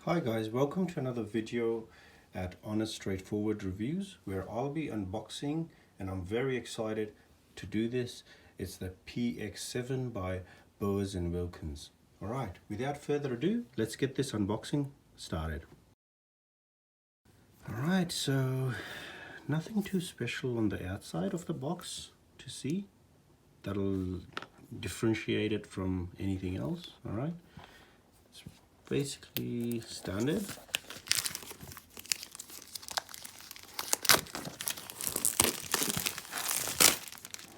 Hi guys, welcome to another video at Honest Straightforward Reviews, where I'll be unboxing, and I'm very excited to do this. It's the PX7 by Bowers&Wilkins. Alright, without further ado, let's get this unboxing started. Alright, so nothing too special on the outside of the box to see that'll differentiate it from anything else. Alright, it's basically standard.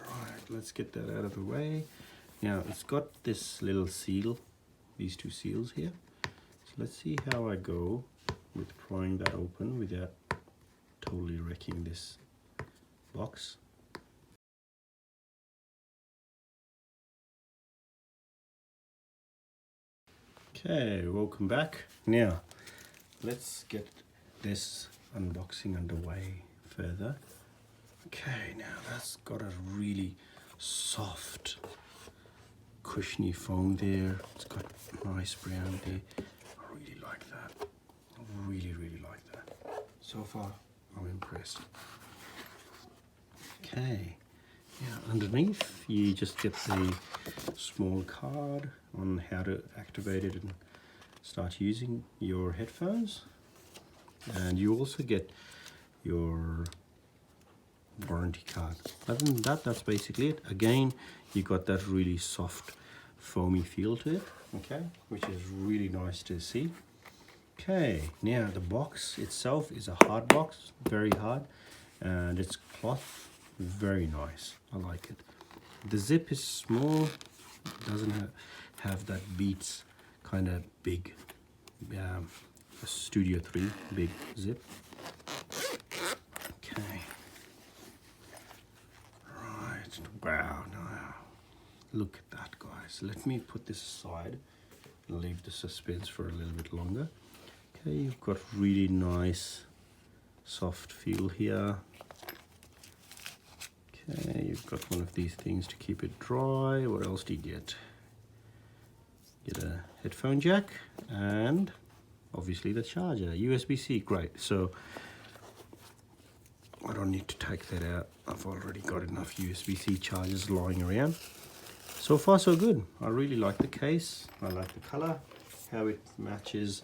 Right, let's get that out of the way. Now it's got this little seal, these two seals here. So let's see how I go with prying that open without totally wrecking this box. Okay, welcome back. Now, let's get this unboxing underway further. Okay, now that's got a really soft, cushiony foam there. It's got nice brown there. I really like that. I really like that. So far, I'm impressed. Okay. Yeah, underneath you just get the small card on how to activate it and start using your headphones, and you also get your warranty card. Other than that, that's basically it. Again, you got that really soft foamy feel to it, okay, which is really nice to see. Okay, now the box itself is a hard box, very hard, and it's cloth. Very nice. I like it. The zip is small, doesn't have that Beats kind of big Studio 3 big zip. Okay. Right. Wow. Now, look at that, guys. Let me put this aside and leave the suspense for a little bit longer. Okay, you've got really nice soft feel here. Okay, you've got one of these things to keep it dry. What else do you get? Get a headphone jack and obviously the charger, USB-C. Great. So I don't need to take that out. I've already got enough USB-C chargers lying around. So far so good. I really like the case. I like the color, how it matches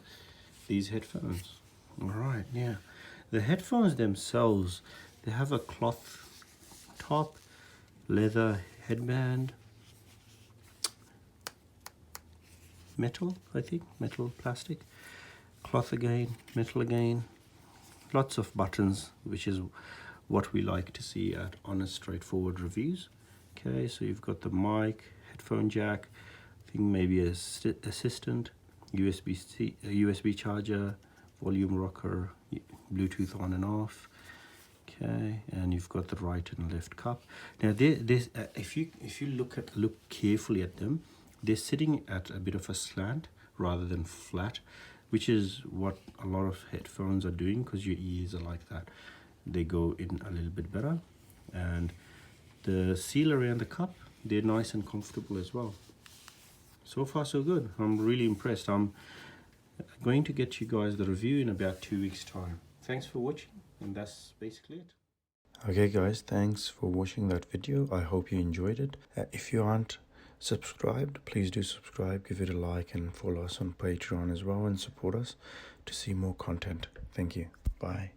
these headphones. All right, yeah. The headphones themselves, they have a cloth top, leather headband, metal, I think, metal, plastic, cloth again, metal again, lots of buttons, which is what we like to see at Honest Straightforward Reviews. Okay, so you've got the mic, headphone jack, I think maybe a assistant, USB-C, USB charger, volume rocker, Bluetooth on and off. Okay, and you've got the right and left cup. Now, if you look carefully at them, they're sitting at a bit of a slant rather than flat, which is what a lot of headphones are doing, because your ears are like that. They go in a little bit better, and the seal around the cup, they're nice and comfortable as well. So far, so good. I'm really impressed. I'm going to get you guys the review in about 2 weeks' time. Thanks for watching. And that's basically it. Okay guys, thanks for watching that video. I hope you enjoyed it. If you aren't subscribed, please do subscribe, give it a like, and follow us on Patreon as well, and support us to see more content. Thank you. Bye.